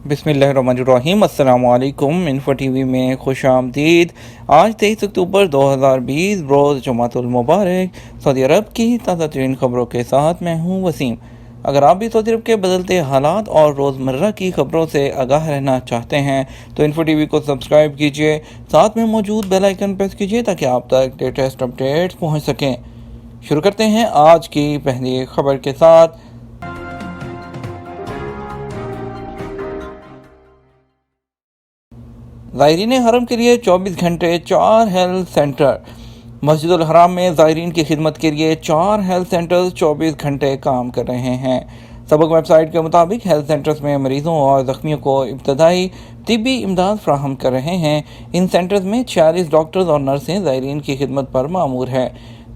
बिस्मिल्लाहिर्रहमानिर्रहीम। अस्सलामु अलैकुम। इन्फो टीवी में खुश आमदीद। आज 23 अक्टूबर 2020 रोज़ जुमातुल मुबारक। सऊदी अरब की ताज़ा तरीन खबरों के साथ मैं हूँ वसीम। अगर आप भी सऊदी अरब के बदलते हालात और रोज़मर्रा की खबरों से आगाह रहना चाहते हैं तो इन्फो टीवी को सब्सक्राइब कीजिए, साथ में मौजूद बेल आइकन प्रेस कीजिए ताकि आप तक लेटेस्ट अपडेट्स पहुँच सकें। शुरू करते हैं आज की पहली खबर के साथ। ज़ायरीन हरम के लिए 24 घंटे 4 हेल्थ सेंटर। मस्जिदुल हराम में ज़ायरीन की खिदमत के लिए 4 हेल्थ सेंटर्स 24 घंटे काम कर रहे हैं। सबक वेबसाइट के मुताबिक हेल्थ सेंटर्स में मरीजों और ज़ख्मियों को इब्तदाई तिब्बी इमदाद फ्राहम कर रहे हैं। इन सेंटर्स में 46 डॉक्टर्स और नर्सें ज़ायरीन की खिदमत पर मामूर है।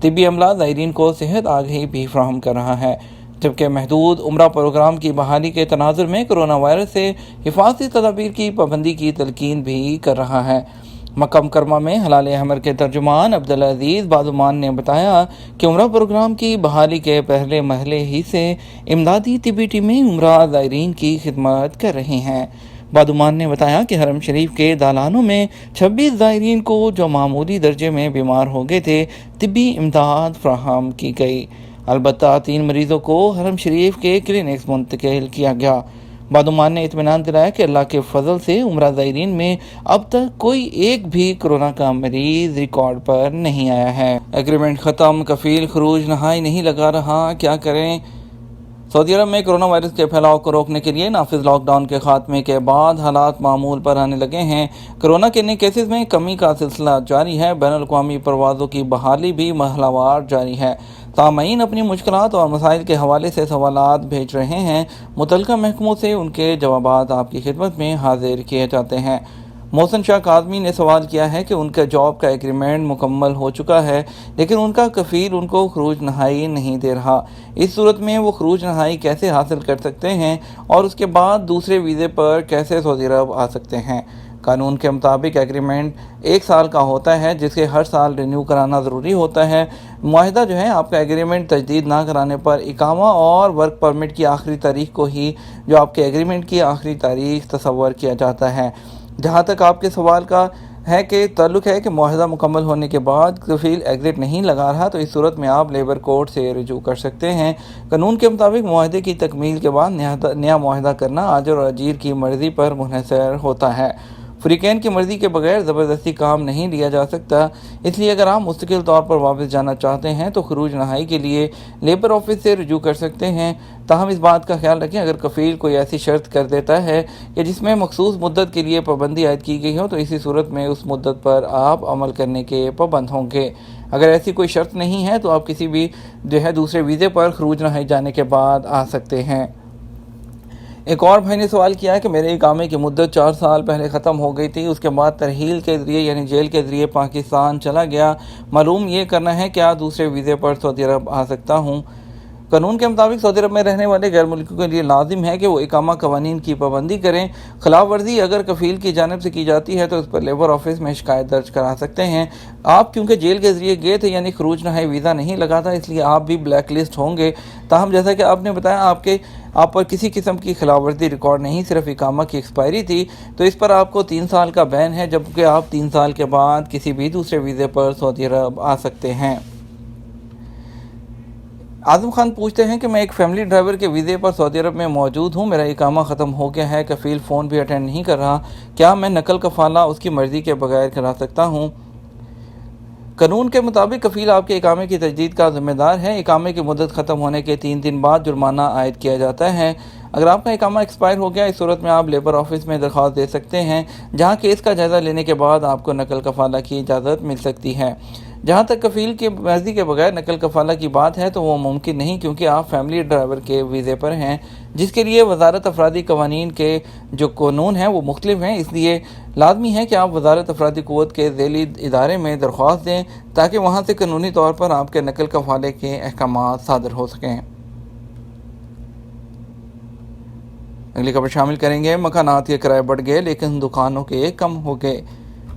तिब्बी अमला ज़ायरीन को सेहत आगाही भी फ्राहम कर रहा है, जबकि महदूद उम्रा प्रोग्राम की बहाली के तनाजुर में कोरोना वायरस से हिफाजती तदाबीर की पाबंदी की तलकीन भी कर रहा है। मक्का मुकरमा में हलाल अहमर के तर्जुमान अब्दुल अजीज़ बाजुमान ने बताया कि उम्रा प्रोग्राम की बहाली के पहले मरहले ही से इमदादी तिब्बी टीमें उम्रा ज़ायरीन की खिदमत कर रही हैं। बादुमान ने बताया कि हरम शरीफ के दालानों में 26 ज़ायरीन को जो मामूली दर्जे में बीमार हो गए थे तिब्बी इमदाद फ्राहम की गई। अलबत्ता 3 मरीज़ों को हरम शरीफ के क्लिनिक्स मुंतकिल किया गया। बादुमान ने इत्मीनान दिलाया कि अल्लाह के फजल से उम्रा ज़ायरीन में अब तक कोई एक भी कोरोना का मरीज रिकॉर्ड पर नहीं आया है। एग्रीमेंट ख़त्म, कफील खरूज नहाई नहीं लगा रहा, क्या करें। सऊदी अरब में कोरोना वायरस के फैलाव को रोकने के लिए नाफिज लॉकडाउन के खात्मे के बाद हालात मामूल पर आने लगे हैं। कोरोना के नए केसेस में कमी का सिलसिला जारी है। बैनुल-अक़वामी परवाज़ों की बहाली भी महलावार जारी है। सामईन अपनी मुश्किलात और मसाइल के हवाले से सवालात भेज रहे हैं। मुतल्लिका महकमों से उनके जवाबात आपकी खिदमत में हाजिर किए जाते हैं। मोहसिन शाह काज़मी ने सवाल किया है कि उनका जॉब का एग्रीमेंट मुकम्मल हो चुका है, लेकिन उनका कफ़ील उनको खरूज नहाई नहीं दे रहा। इस सूरत में वो खरूज नहाई कैसे हासिल कर सकते हैं और उसके बाद दूसरे वीज़े पर कैसे सऊदी अरब आ सकते हैं। कानून के मुताबिक एग्रीमेंट 1 साल का होता है, जिसके हर साल रिन्यू कराना ज़रूरी होता है। मुआहिदा जो है, आपका एग्रीमेंट तजदीद ना कराने पर इकामा और वर्क परमिट की आखिरी तारीख को ही जो आपके एग्रीमेंट की आखिरी तारीख तसव्वुर किया जाता है। जहाँ तक आपके सवाल का है कि ताल्लुक़ है कि मुआहिदा मुकम्मल होने के बाद कफ़ील एग्जिट नहीं लगा रहा, तो इस सूरत में आप लेबर कोर्ट से रजू कर सकते हैं। कानून के मुताबिक मुआहिदे की तकमील के बाद नया मुआहिदा करना आजर और अजीर की मर्ज़ी पर मुनहसर होता है। फ़रीक़ैन की मर्ज़ी के बगैर ज़बरदस्ती काम नहीं लिया जा सकता। इसलिए अगर आप मुस्तकिल तौर पर वापस जाना चाहते हैं तो खरूज नहाई के लिए लेबर ऑफिस से रजू कर सकते हैं। ताहम इस बात का ख्याल रखें, अगर कफ़ील कोई ऐसी शर्त कर देता है कि जिसमें मखसूस मुद्दत के लिए पाबंदी आयद की गई हो, तो इसी सूरत में उस मुद्दत पर आप अमल करने के पाबंद होंगे। अगर ऐसी कोई शर्त नहीं है तो आप किसी भी दूसरे वीज़े पर खरूज नहाई जाने के बाद आ सकते हैं। एक और भाई ने सवाल किया है कि मेरे इकामे की मुद्दत 4 साल पहले ख़त्म हो गई थी, उसके बाद तरहील के ज़रिए यानी जेल के ज़रिए पाकिस्तान चला गया। मालूम ये करना है क्या दूसरे वीज़े पर सऊदी अरब आ सकता हूँ। कानून के मुताबिक सऊदी अरब में रहने वाले गैर मुल्कियों के लिए लाजिम है कि वो इकामा कवानीन की पाबंदी करें। खिलाफ वर्जी अगर कफ़ील की जानिब से की जाती है तो उस पर लेबर ऑफिस में शिकायत दर्ज करा सकते हैं। आप क्योंकि जेल के ज़रिए गए थे यानी खरूज नहाई वीज़ा नहीं लगा था, इसलिए आप भी ब्लैक लिस्ट होंगे। ताहम जैसा कि आपने बताया आप पर किसी किस्म की खिलाफ वर्जी रिकॉर्ड नहीं, सिर्फ इकामा की एक्सपायरी थी, तो इस पर आपको 3 साल का बैन है, जबकि आप 3 साल के बाद किसी भी दूसरे वीज़े पर सऊदी अरब आ सकते हैं। आज़म खान पूछते हैं कि मैं एक फैमिली ड्राइवर के वीज़े पर सऊदी अरब में मौजूद हूँ, मेरा इकामा ख़त्म हो गया है, कफ़ील फ़ोन भी अटेंड नहीं कर रहा, क्या मैं नकल कफ़ाला उसकी मर्ज़ी के बगैर करा सकता हूँ। कानून के मुताबिक कफ़ील आपके इकामे की तजदीद का ज़िम्मेदार है। इकामे की मुद्दत ख़त्म होने के 3 दिन बाद जुर्माना आयद किया जाता है। अगर आपका इकामा एक्सपायर हो गया, इस सूरत में आप लेबर ऑफिस में दरख्वास्त दे सकते हैं, जहां केस का जायज़ा लेने के बाद आपको नकल कफ़ाला की इजाज़त मिल सकती है। जहां तक कफ़ील की मर्ज़ी के बगैर नकल कफ़ाला की बात है तो वो मुमकिन नहीं, क्योंकि आप फैमिली ड्राइवर के वीज़े पर हैं, जिसके लिए वज़ारत अफरादी कवानीन के जो कानून हैं वो मुख्तलिफ हैं। इसलिए लाजमी है कि आप वज़ारत अफरादी क़ुव्वत के ज़ैली इदारे में दरख्वास्त दें ताकि वहाँ से कानूनी तौर पर आपके नकल कफ़ाले के अहकामात सादर हो सकें। अगली खबर शामिल करेंगे। मकानात के किराए बढ़ गए लेकिन दुकानों के कम हो गए।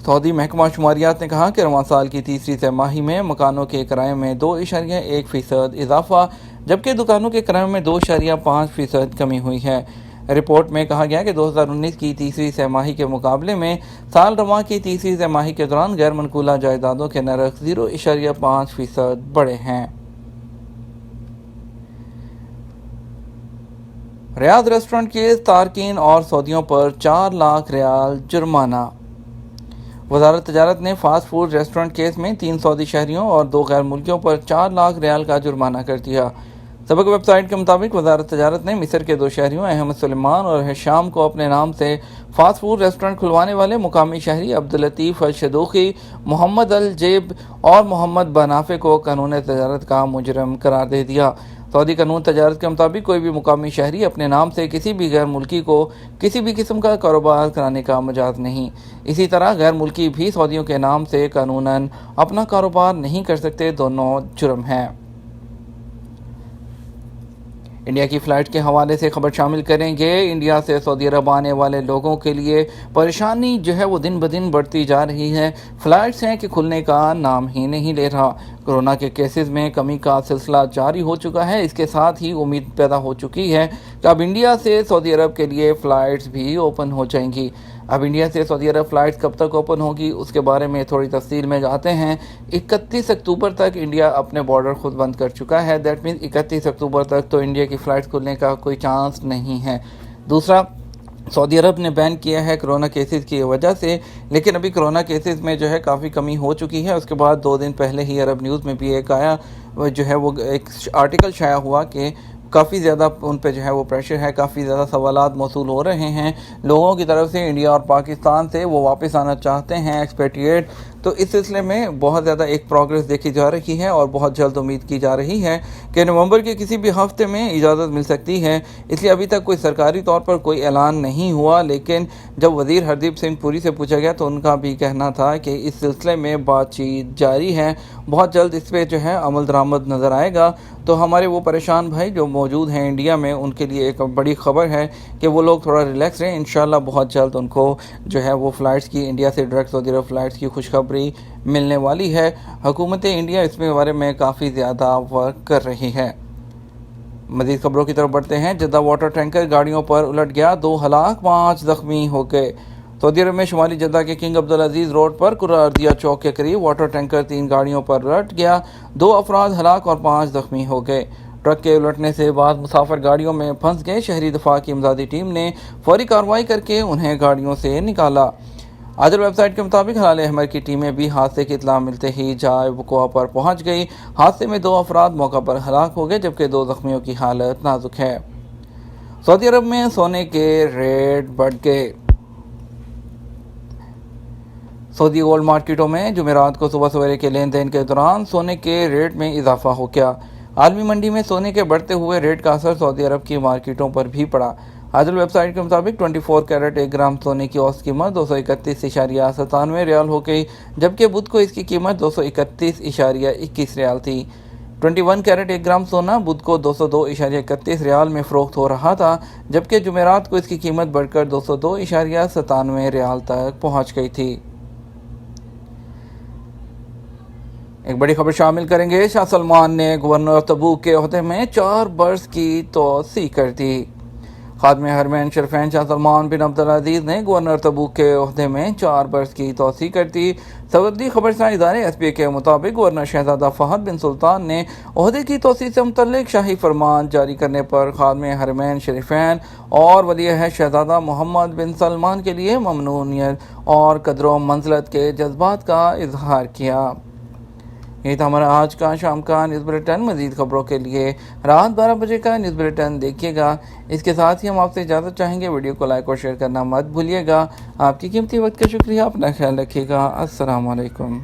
सऊदी महकमा शुमारियात ने कहा कि रवां साल की तीसरी तिमाही में मकानों के किराए में 2.1% इजाफा, जबकि दुकानों के किराए में 2.5% कमी हुई है। رپورٹ میں کہا گیا کہ 2019 کی تیسری سہ-ماہی کے مقابلے میں سال رواں کی تیسری سہ-ماہی کے دوران غیر منقولہ جائیدادوں کے نرخ 0.5% بڑھے ہیں۔ ریاض ریسٹورنٹ کے تارکین اور سعودیوں پر 4 لاکھ ریال جرمانہ۔ وزارت تجارت نے فاسٹ فوڈ ریسٹورنٹ کیس میں 3 سعودی شہریوں اور 2 غیر ملکیوں پر 4 لاکھ ریال کا جرمانہ کر دیا۔ سبق ویب سائٹ کے مطابق وزارت تجارت نے مصر کے 2 شہریوں احمد سلیمان اور ہشام کو اپنے نام سے فاسٹ فوڈ ریسٹورنٹ کھلوانے والے مقامی شہری عبداللطیف الشدوقی، محمد الجیب اور محمد بنافع کو قانون تجارت کا مجرم قرار دے دیا۔ سعودی قانون تجارت کے مطابق کوئی بھی مقامی شہری اپنے نام سے کسی بھی غیر ملکی کو کسی بھی قسم کا کاروبار کرانے کا مجاز نہیں۔ اسی طرح غیر ملکی بھی سعودیوں کے نام سے قانوناً اپنا کاروبار نہیں کر سکتے، دونوں جرم ہیں۔ انڈیا کی فلائٹ کے حوالے سے خبر شامل کریں گے۔ انڈیا سے سعودی عرب آنے والے لوگوں کے لیے پریشانی وہ دن بدن بڑھتی جا رہی ہے۔ فلائٹس ہیں کہ کھلنے کا نام ہی نہیں لے رہا۔ کورونا کے کیسز میں کمی کا سلسلہ جاری ہو چکا ہے۔ اس کے ساتھ ہی امید پیدا ہو چکی ہے کہ اب انڈیا سے سعودی عرب کے لیے فلائٹس بھی اوپن ہو جائیں گی۔ اب انڈیا سے سعودی عرب فلائٹس کب تک اوپن ہوگی اس کے بارے میں تھوڑی تفصیل میں جاتے ہیں۔ 31 اکتوبر تک انڈیا اپنے بارڈر خود بند کر چکا ہے۔ دیٹ مینس 31 اکتوبر تک تو انڈیا کی فلائٹ کھلنے کا کوئی چانس نہیں ہے۔ دوسرا، سعودی عرب نے بین کیا ہے کرونا کیسز کی وجہ سے، لیکن ابھی کرونا کیسز میں کافی کمی ہو چکی ہے۔ اس کے بعد 2 دن پہلے ہی عرب نیوز میں بھی ایک آیا وہ ایک آرٹیکل شائع ہوا کہ کافی زیادہ ان پہ وہ پریشر ہے، کافی زیادہ سوالات موصول ہو رہے ہیں لوگوں کی طرف سے انڈیا اور پاکستان سے، وہ واپس آنا چاہتے ہیں ایکسپیٹریٹ۔ تو اس سلسلے میں بہت زیادہ ایک پروگریس دیکھی جا رہی ہے اور بہت جلد امید کی جا رہی ہے کہ نومبر کے کسی بھی ہفتے میں اجازت مل سکتی ہے۔ اس لیے ابھی تک کوئی سرکاری طور پر کوئی اعلان نہیں ہوا، لیکن جب وزیر ہردیپ سنگھ پوری سے پوچھا گیا تو ان کا بھی کہنا تھا کہ اس سلسلے میں بات چیت جاری ہے، بہت جلد اس پہ عمل درآمد نظر آئے گا۔ تو ہمارے وہ پریشان بھائی جو موجود ہیں انڈیا میں، ان کے لیے ایک بڑی خبر ہے کہ وہ لوگ تھوڑا ریلیکس رہیں۔ انشاءاللہ بہت جلد ان کو وہ فلائٹس کی، انڈیا سے ڈائریکٹ سعودی عرب فلائٹس کی خوشخبری ملنے والی ہے۔ حکومت انڈیا اس کے بارے میں کافی زیادہ ورک کر رہی ہے۔ مزید خبروں کی طرف بڑھتے ہیں۔ جدہ واٹر ٹینکر گاڑیوں پر الٹ گیا، 2 ہلاک 5 زخمی ہو گئے۔ سعودی عرب میں شمالی جدہ کے کنگ عبدالعزیز روڈ پر قراردیہ چوک کے قریب واٹر ٹینکر 3 گاڑیوں پر الٹ گیا، 2 افراد ہلاک اور 5 زخمی ہو گئے۔ ٹرک کے الٹنے سے بعد مسافر گاڑیوں میں پھنس گئے۔ شہری دفاع کی امدادی ٹیم نے فوری کارروائی کر کے انہیں گاڑیوں سے نکالا۔ عادل ویب سائٹ کے مطابق ہلال احمر کی ٹیمیں بھی حادثے کی اطلاع ملتے ہی جائے وقوع پر پہنچ گئی۔ حادثے میں 2 افراد موقع پر ہلاک ہو گئے جبکہ 2 زخمیوں کی حالت نازک ہے۔ سعودی عرب میں سونے کے ریٹ بڑھ گئے۔ سعودی گولڈ مارکیٹوں میں جمعرات کو صبح سویرے کے لین دین کے دوران سونے کے ریٹ میں اضافہ ہو گیا۔ عالمی منڈی میں سونے کے بڑھتے ہوئے ریٹ کا اثر سعودی عرب کی مارکیٹوں پر بھی پڑا۔ عادل ویب سائٹ کے مطابق 24 کیرٹ 1 گرام سونے کی اوسط قیمت 231.97 ریال ہو گئی، جبکہ بدھ کو اس کی قیمت 231.21 ریال تھی۔ 21 کیرٹ 1 گرام سونا بدھ کو 202.31 ریال میں فروخت ہو رہا تھا، جبکہ جمعرات کو اس کی قیمت بڑھ کر 202.97 ریال تک پہنچ گئی تھی۔ ایک بڑی خبر شامل کریں گے۔ شاہ سلمان نے گورنر تبوک کے عہدے میں 4 برس کی توسیع کر دی۔ خادم حرمین شریفین شاہ سلمان بن عبدالعزیز نے گورنر تبوک کے عہدے میں 4 برس کی توسیع کر دی۔ سعودی خبرساں ادارے SPA کے مطابق گورنر شہزادہ فہد بن سلطان نے عہدے کی توسیع سے متعلق شاہی فرمان جاری کرنے پر خادم حرمین شریفین اور ولی عہد شہزادہ محمد بن سلمان کے لیے ممنونیت اور قدر و منزلت کے جذبات کا اظہار کیا۔ یہ تھا ہمارا آج کا شام کا نیوز بلیٹن۔ مزید خبروں کے لیے رات 12 بجے کا نیوز بلیٹن دیکھیے گا۔ اس کے ساتھ ہی ہم آپ سے اجازت چاہیں گے، ویڈیو کو لائک اور شیئر کرنا مت بھولیے گا۔ آپ کی قیمتی وقت کا شکریہ، اپنا خیال رکھیے گا۔ السلام علیکم۔